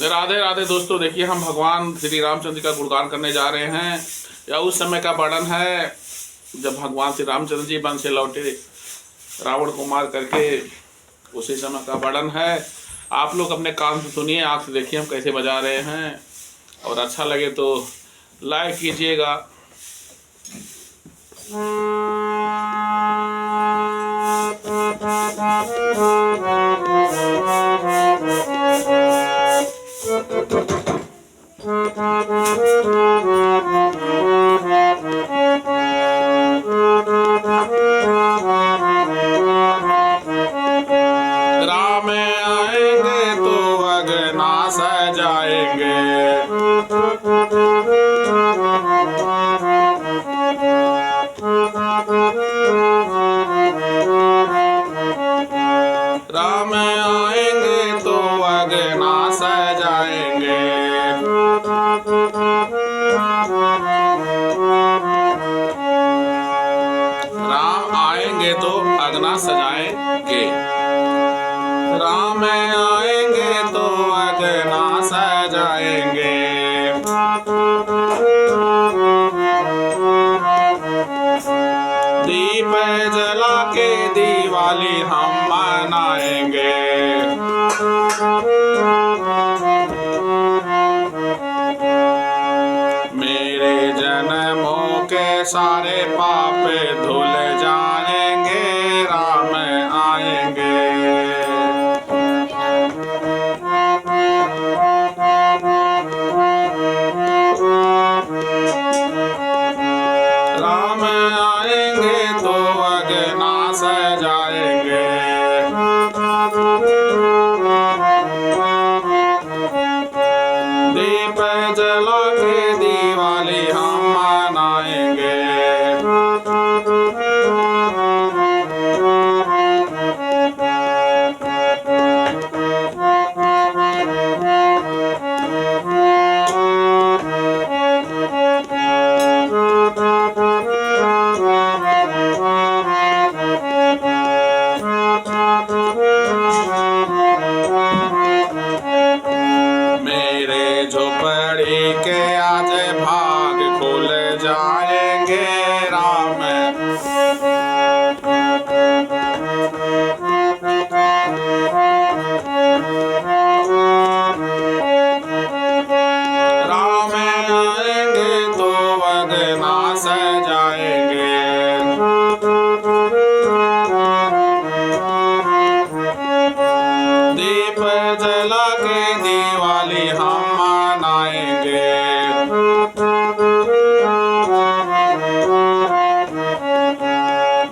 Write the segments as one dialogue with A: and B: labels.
A: राधे राधे दोस्तों, देखिए हम भगवान श्री रामचंद्र का गुणगान करने जा रहे हैं। यह उस समय का वर्णन है जब भगवान श्री रामचंद्र जी वन से लौटे, रावण को मार करके, उसी समय का वर्णन है। आप लोग अपने कान से सुनिए, आँख से देखिए हम कैसे बजा रहे हैं, और अच्छा लगे तो लाइक कीजिएगा। राम आएंगे तो अगना सजाएंगे, राम आएंगे तो अगना सजाएंगे। राम आएंगे तो अगना सजाएंगे, राम आएंगे तो अगना सजाएंगे। दीप जला के दिवाली हम मनाएंगे, मेरे जन्मों के सारे पाप धुल जाएंगे, राम आएंगे। राम आएंगे तो अगना सजाएंगे, दीप जला के दिवाली हम मनाएंगे। मेरे झोपड़ी के आज भाग खुल जाएंगे, राम राम आएंगे तो अगना सजाएंगे। दीप जला के दिवाली हम मनाएंगे,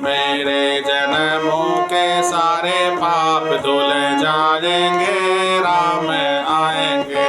A: मेरे जन्मों के सारे पाप धुल जाएंगे, राम आएंगे।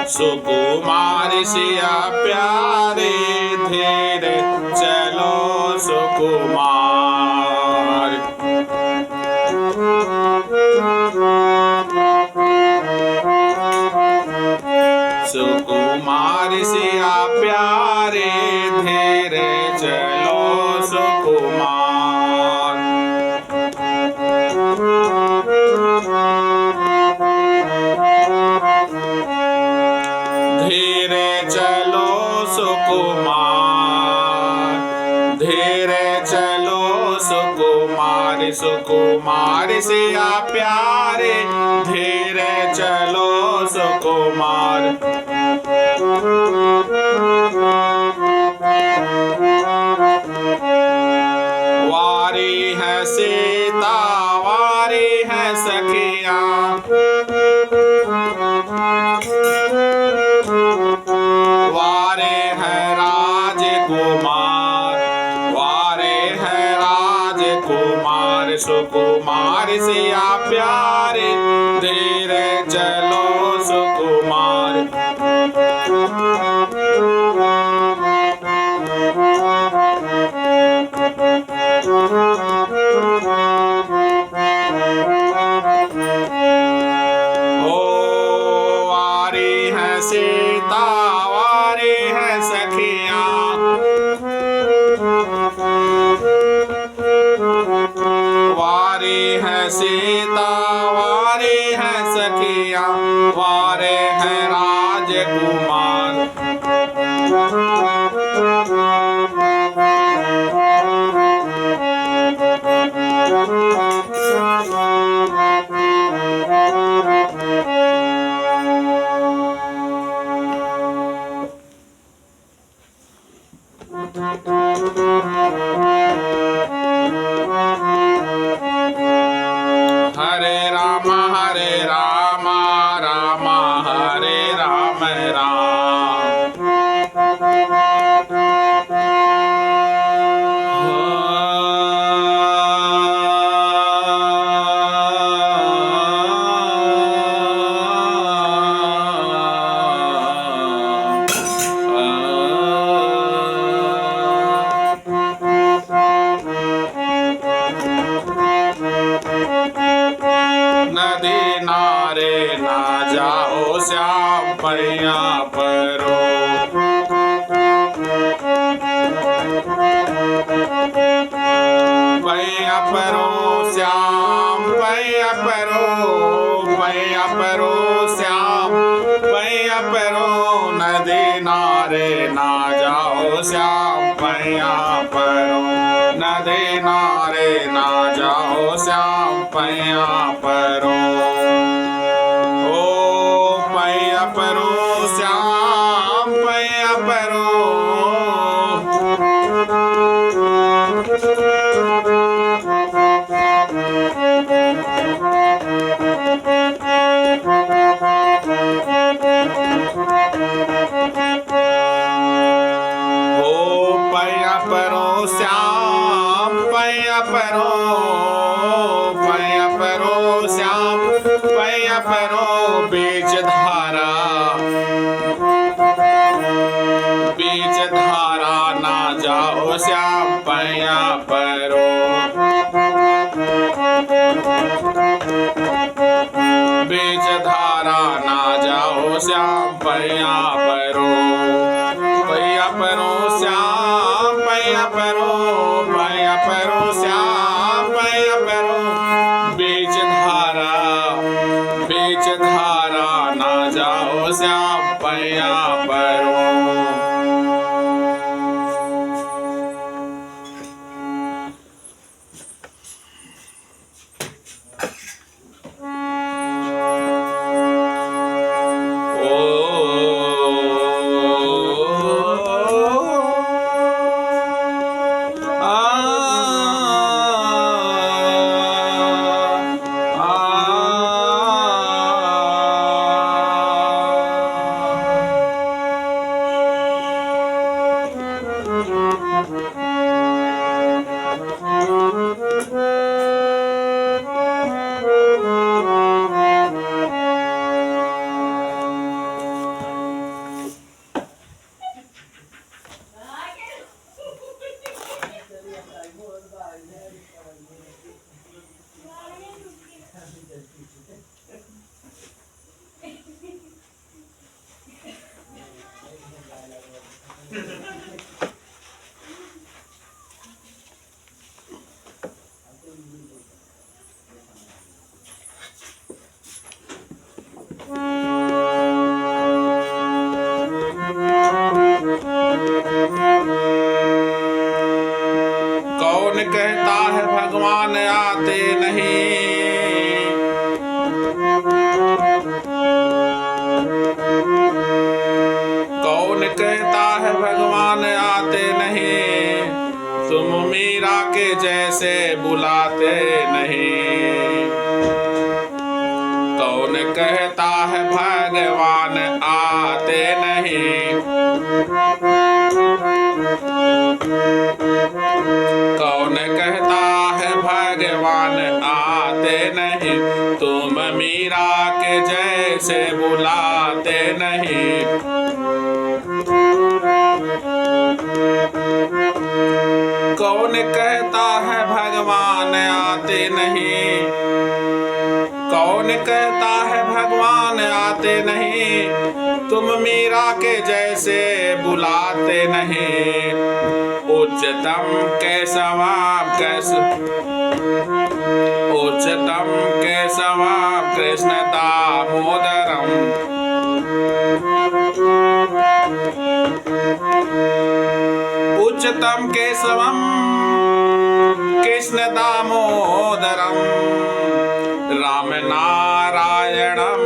A: सुकुमार सिया प्यारे, धीरे चलो सुकुमार। सुकुमार सिया प्यारे, धीरे चलो सुकुमार। धीरे चलो सुकुमार, धीरे चलो सुकुमार। सुकुमार सिया प्यारे, धीरे चलो सुकुमार। वारी है सीता वारी है सखिया, वारे है राजकुमार, वारे है राजकुमार। सुकुमार सिया प्यारे धीरे चलो सुकुमार। ओ वारी है सीता वारी है सखिया, वारी है सीता वारी है सखिया, वारे है राजकुमार। हरे राम राम हरे राम नदी नारे ना जाओ श्याम पैया परो, पैया परो श्याम पैया परो, पैया परो श्याम पैया परो। नदी नारे ना जाओ श्याम पैया परो, नदी नारे ना जाओ श्याम पैया परो। ओ पैया परो श्याम पैया परो, ओ पैया परो श्याम पैया परो, पैया परो श्याम पैया परो। बीच धारा ना जाओ श्याम पैया परो, बीच धारा ना जाओ श्याम पैया परो, पैया परो श्याम पैया परो, पैया परो श्याम पैया परो। बीच धारा ना जाओ श्याम पैया परो। कौन कहता है भगवान आते नहीं, जैसे बुलाते नहीं। कौन कहता है भगवान आते नहीं। कौन कहता है भगवान आते नहीं। तुम मीरा के जैसे बुलाते नहीं। कौन कहता है भगवान आते नहीं। कौन कहता है भगवान आते नहीं। तुम मीरा के जैसे बुलाते नहीं। उच्चतम केशवम उच्चतम केशवम कृष्ण दामोदरम। उच्चतम केशवम कृष्ण दामोदरम। राम नारायणम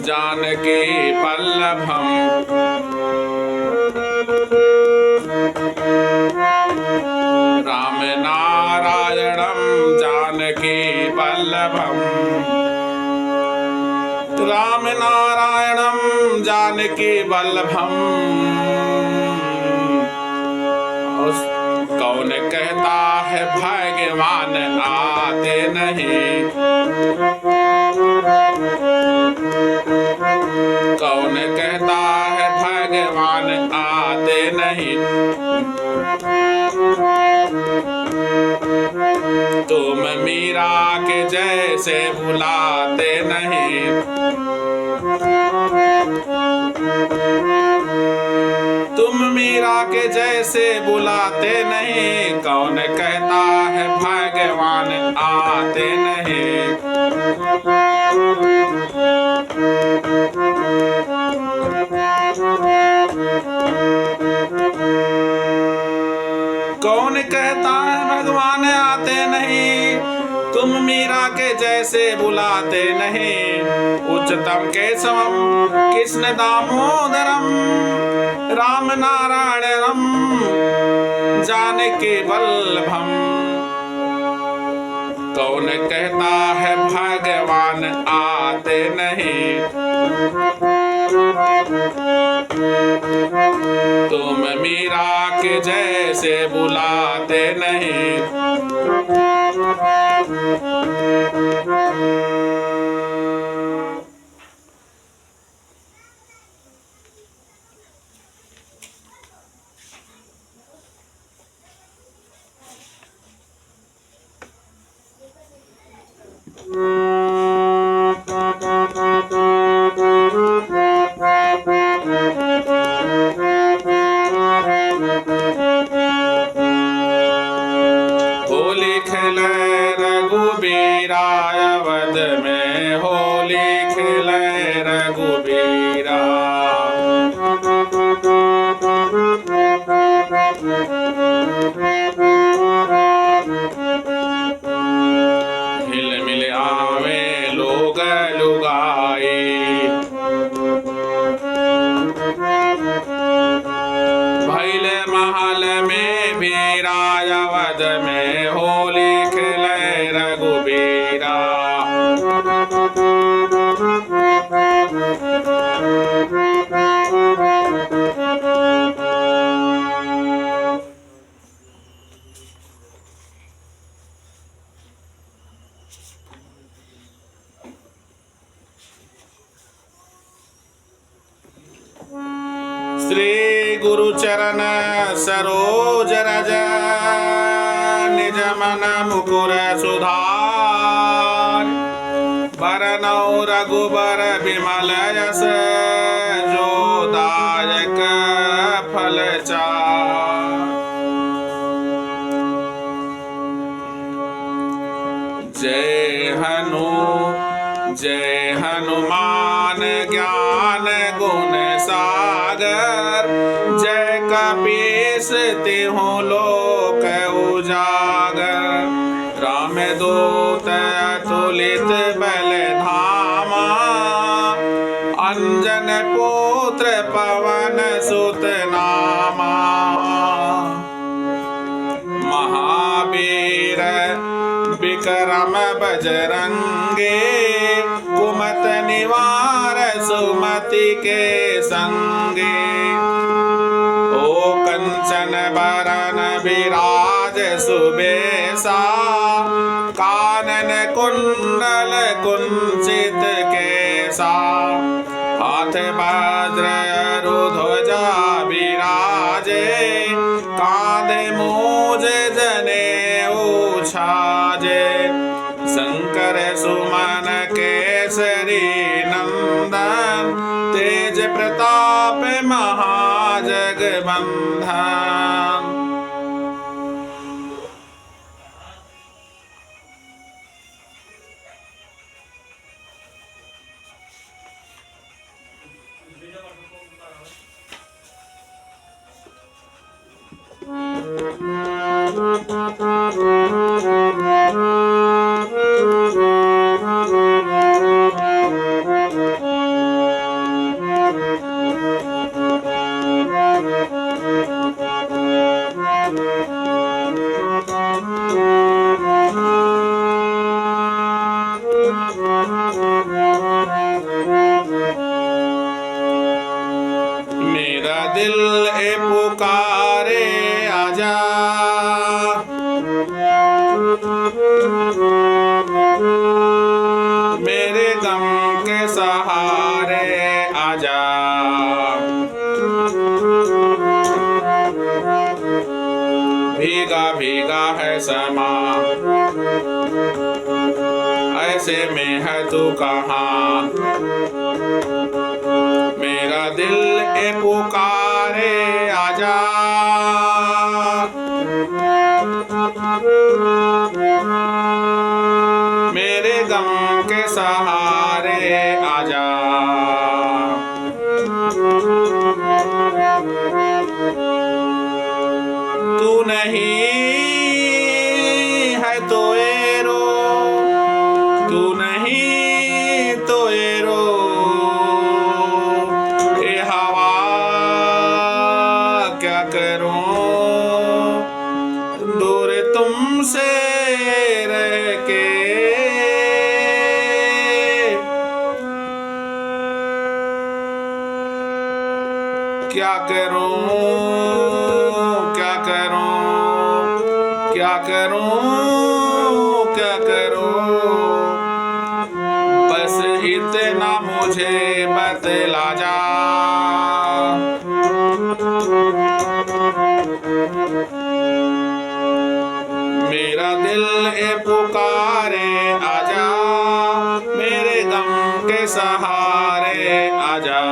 A: जानकी वल्लभम। राम नारायणम जानकी वल्लभम। राम नारायणम जानकी वल्लभम। कौन कहता है भगवान आते नहीं। कौन कहता है भगवान आते नहीं। तुम मीरा के जैसे बुलाते नहीं। तुम मीरा के जैसे बुलाते नहीं। कौन कहता है भगवान आते नहीं। कौन कहता है भगवान आते नहीं। तुम मीरा के जैसे बुलाते नहीं। उच्चतम केशवम कृष्ण दामोदरम। राम नारायणम जानकी वल्लभम। कौन कहता है भगवान आते नहीं। तुम मीरा के जैसे बुलाते नहीं। होली खेले रघुबीरा अवध में। होली खेले रघुबीरा। हिल मिल आवे लोग लुगाई। भैल महल में बीरा अवध में। होली खेले रघुबीरा। श्री गुरु चरण सरोज रज निज मन मुकुर सुधार। बरनौ रघुबर विमल यस जो दायक फल चार। जय हनुमान ज्ञान गुण सागर। जय कपीस तिहु लोक उजागर। राम दूत अतुलित बल धामा। अंजन पुत्र पवन सुत नामा। महावीर विक्रम बजरंगे कुमत निवार सुमति के संगे। ओ कंचन बरन विराज सुबेसा कानन कुंडल कुंचित केसा। हाथ वज्र ध्वजा विराजे कांधे मूज जनेऊ छाजे। शंकर सुमन केसरी नंदन तेज प्रताप महाजगबंधन। मेरा दिल ए पुकारे आजा, मेरे गम के सहारे आजा। भीगा भीगा है समा ऐसे में है तू कहाँ। मेरा दिल ए पुकारे आजा, मेरे गम के सहारे आजा। तू नहीं है तो एरो, तू नहीं तो एरो। ए हवा क्या करूं दूर तुमसे रह के। क्या करूं क्या करूं क्या करूं क्या करूं। बस इतना मुझे बतला जा। मेरा दिल ए पुकारे आजा, मेरे गम के सहारे आजा।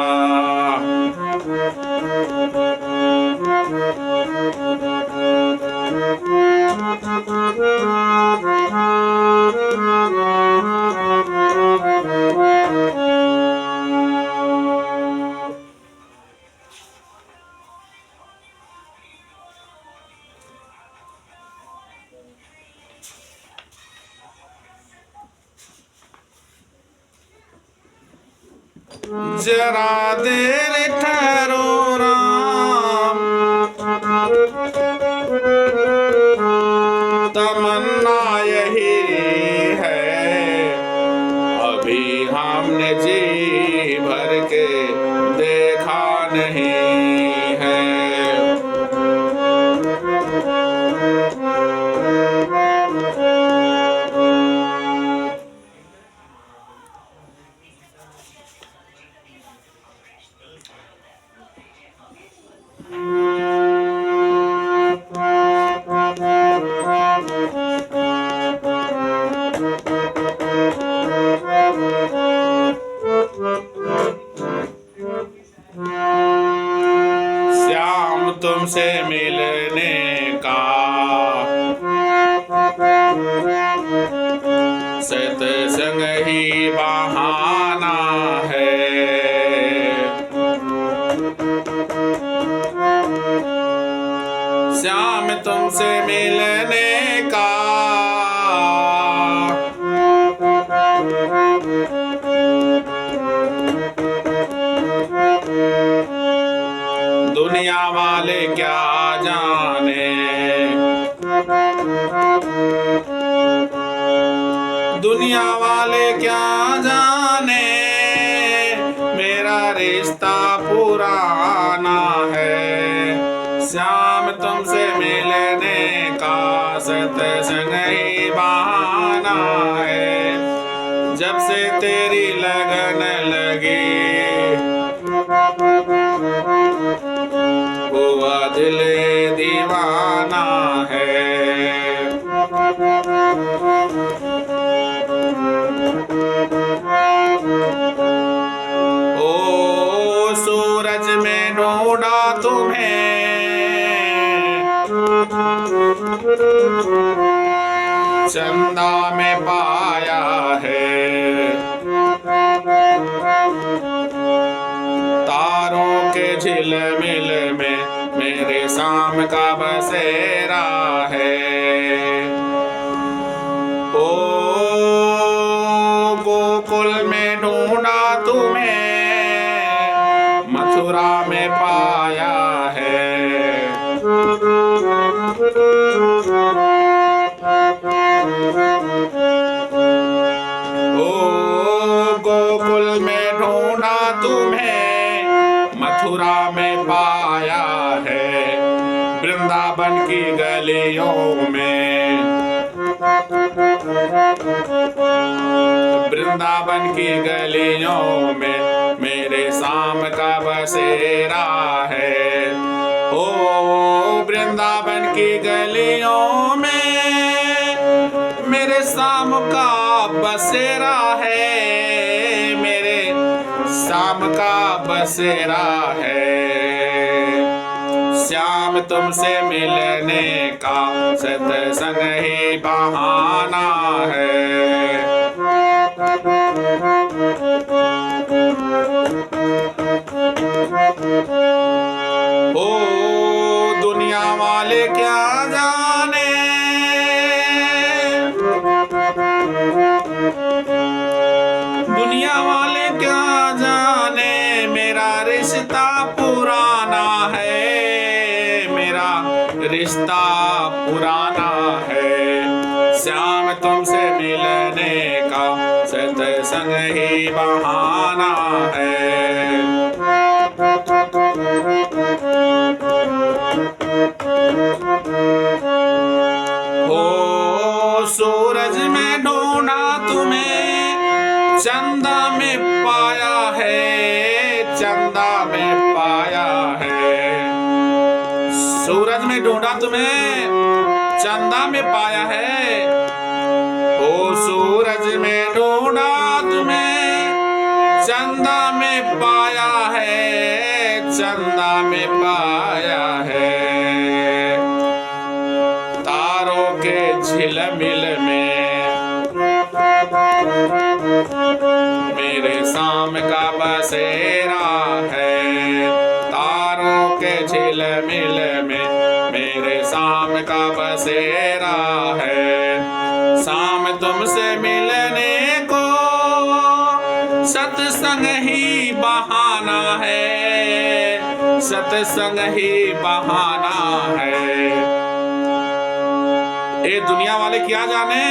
A: जरा देर ठहरो राम, तमन्ना यही है अभी हमने जी भर के देखा नहीं है। श्याम तुमसे मिलने का सत्संग ही बहाना है। श्याम तुमसे मिलने का दुनिया वाले क्या जाने। रिश्ता पुराना है। श्याम तुमसे मिलने का सत्संग ही बहाना है। जब से तेरी लगन लगी हुआ दिल दीवाना है। ओ सूरज में ढूंढा तुम्हें, चंदा में पाया है। तारों के झिलमिल में मेरे शाम का बसेरा है। ओ गोकुल में ढूंढा तुम्हें, मथुरा में पाया है। ओ गोकुल में ढूंढा तुम्हें, मथुरा में पाया है। वृंदावन की गलियों में, वृंदावन की गलियों में मेरे शाम का बसेरा है। ओ वृंदावन की गलियों में मेरे शाम का बसेरा है। मेरे शाम का बसेरा है। श्याम तुमसे मिलने का सत्संग ही बहाना है। ओ दुनिया वाले क्या जाने, दुनिया वाले क्या जाने, मेरा रिश्ता पुराना है। मेरा रिश्ता पुराना है। श्याम तुमसे मिलने का सत्संग ही बहाना है। हो सूरज में ढूंढा तुम्हें, चंदा में पाया है। चंदा में पाया है। सूरज में ढूंढा तुम्हें, चंदा में पाया है। ओ सूरज में ढूंढा तुम्हें, चंदा में पाया है। चंदा में पाया है। तारों के झिलमिल में मेरे शाम का बसेरा है। तारों के झिलमिल में मेरे शाम का बसेरा है। शाम तुमसे मिलने को सत्संग ही बहाना है। सत्संग ही बहाना है। ये दुनिया वाले क्या जाने,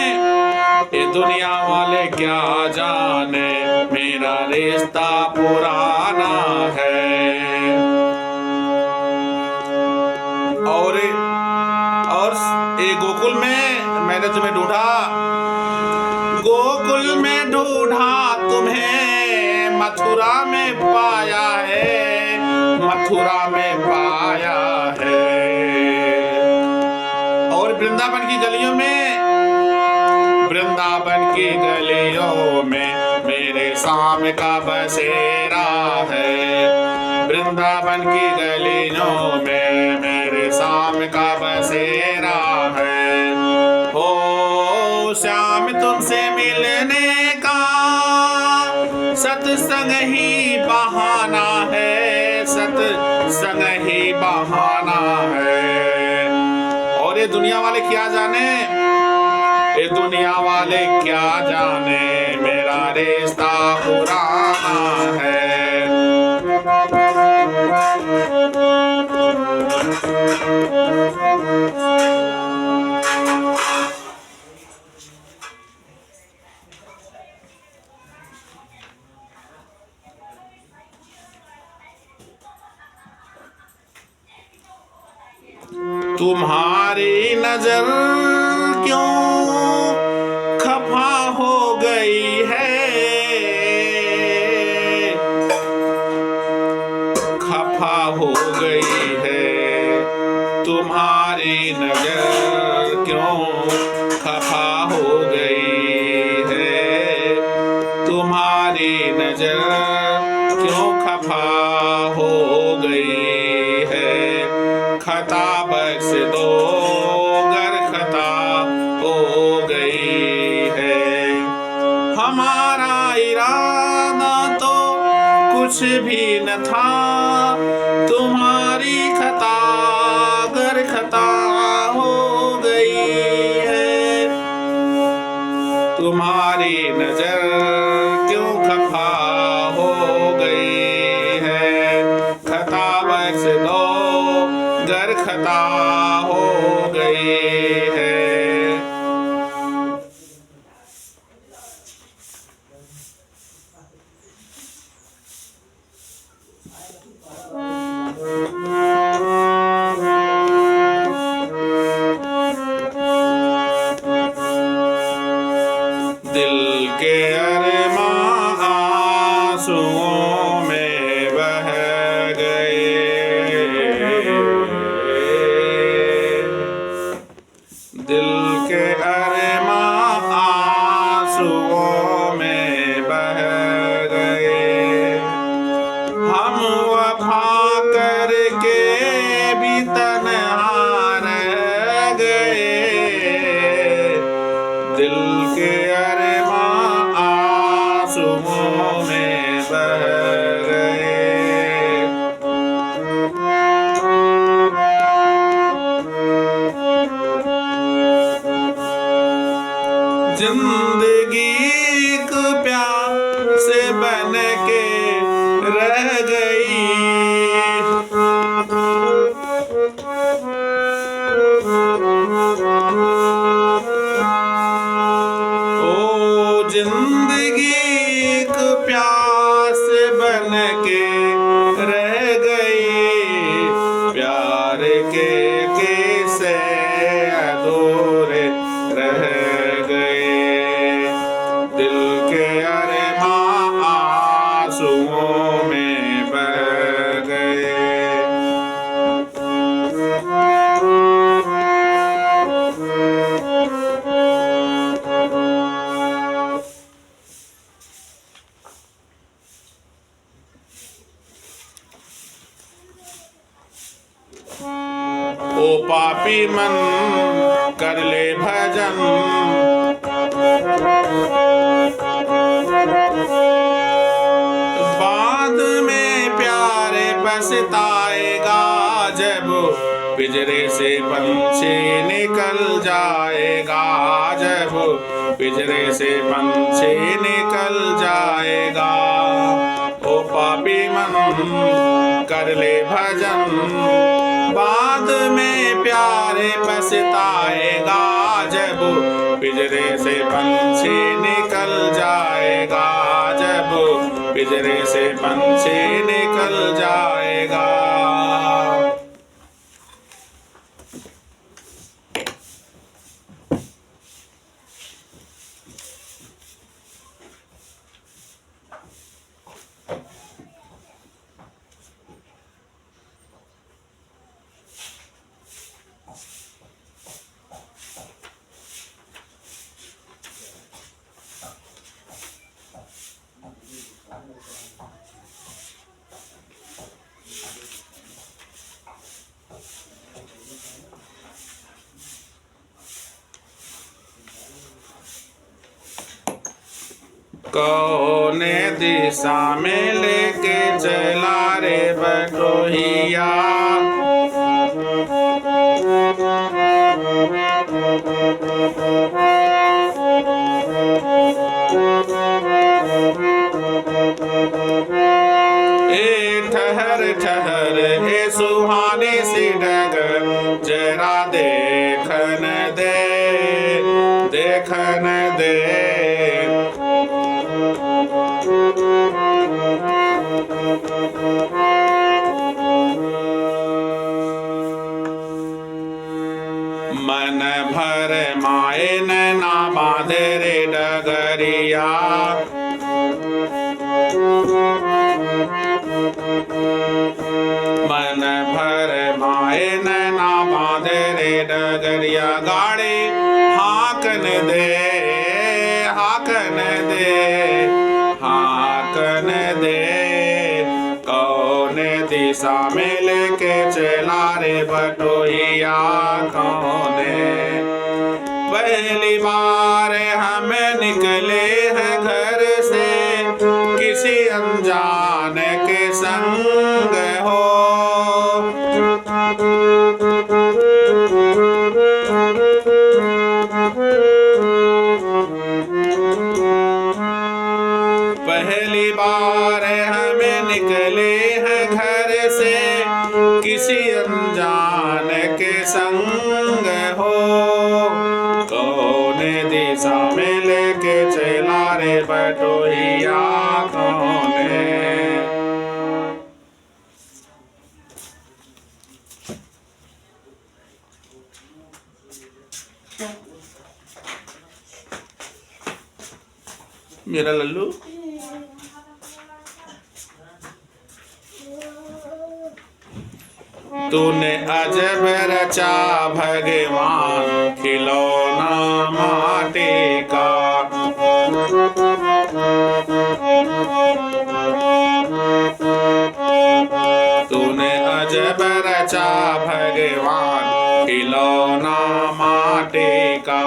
A: ये दुनिया वाले क्या जाने, मेरा रिश्ता पुराना है। और ये गोकुल में मैंने तुम्हें ढूंढा, गोकुल में ढूंढा तुम्हें, मथुरा में पाया है। मथुरा में पाया है। और वृंदावन की गलियों में, वृंदावन की गलियों में मेरे शाम का बसेरा है। वृंदावन की गलियों में मेरे शाम का बसेरा है। हो श्याम तुमसे मिलने का सत्संग ही बहाना है। सत्संग ही बहाना है। और ये दुनिया वाले क्या जाने, ये दुनिया वाले क्या जाने, मेरा रिश्ता पुराना है। तुम्हारी नजर क्यों खफा हो गई है, खफा हो गई है। तुम्हारी नजर क्यों खफा हो गई है, तुम्हारी नजर क्यों खफा हो गई है। खता बख्श दो गर खता हो गई है। हमारा इरादा तो कुछ भी न था, तुम्हारी खता गर खता हो गई है। तुम्हारी नजर क्यों खफा हो गई है। खता बख्श दो गर खता हो गई है। दिल के अरमां आंसुओं में बह गए, दिल के अरमां आंसुओं में बह गए। हम वफा करके भी तन्हा रह गए, दिल के अरमां आंसुओं में बह गए। जिंदगी एक प्यास बन के रह गई, ओ जिंदगी एक प्यास बन के रह गई। प्यार के किस्से अधूरे रह गए, दिल के अरमां आंसुओं में बह गए। ओ पापी मन कर ले भजन, बाद में प्यारे पछताएगा जब पिंजरे से पंछी निकल जाएगा, जब पिंजरे से पंछी निकल जाएगा। ओ पापी मन कर ले भजन, बाद में प्यारे पछताएगा जब पिंजरे से पंछी निकल जाएगा, जब पिंजरे से पंछी निकल जाएगा। कौने दिशा में लेके चला रे बटोहिया, ए ठहर ठहर ए सुहाने सी डगर जरा देखन दे, देखन दे। बटोहिया। मन भर माए नैना बांधे रे डगरिया। गाड़ी हाकन दे, हाकन दे, हाकन दे। कौन दिशा में लेके चला रे बटोहिया कौने। पहली बार हम निकले हैं घर से किसी अनजान के संग हो। पहली बार हम निकले हैं घर से किसी अनजान के संग हो। कौन दिशा में लेके चला रे बटोहिया कौने। मेरा लल्लू तूने अजब रचा भगवान खिलौना माटी का। तूने अजब रचा भगवान खिलौना माटी का।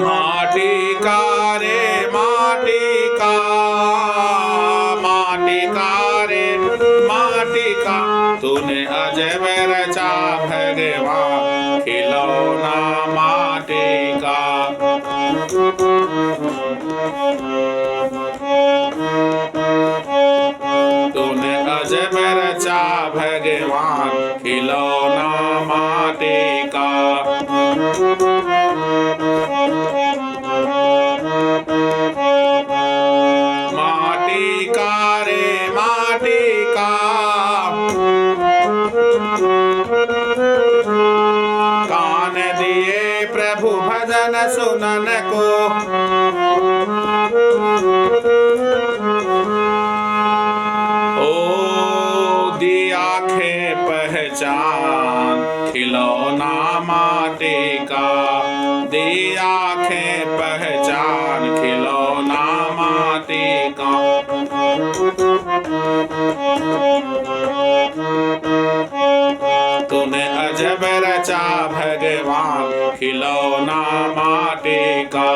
A: माटी का रे माटी का, माटी का रे माटी का। तूने अजब रचा भगवान खिलौना माटी का। तूने अजब रचा भगवान खिलौना माटी का। माटी का रे माटी का। कान दिए प्रभु भजन सुनन को। ओ दी आँखें पहचान खिलौना माटी का। दी आँखें पहचान खिलौना माटी का। तूने अजब रचा भगवान खिलौना माटी का।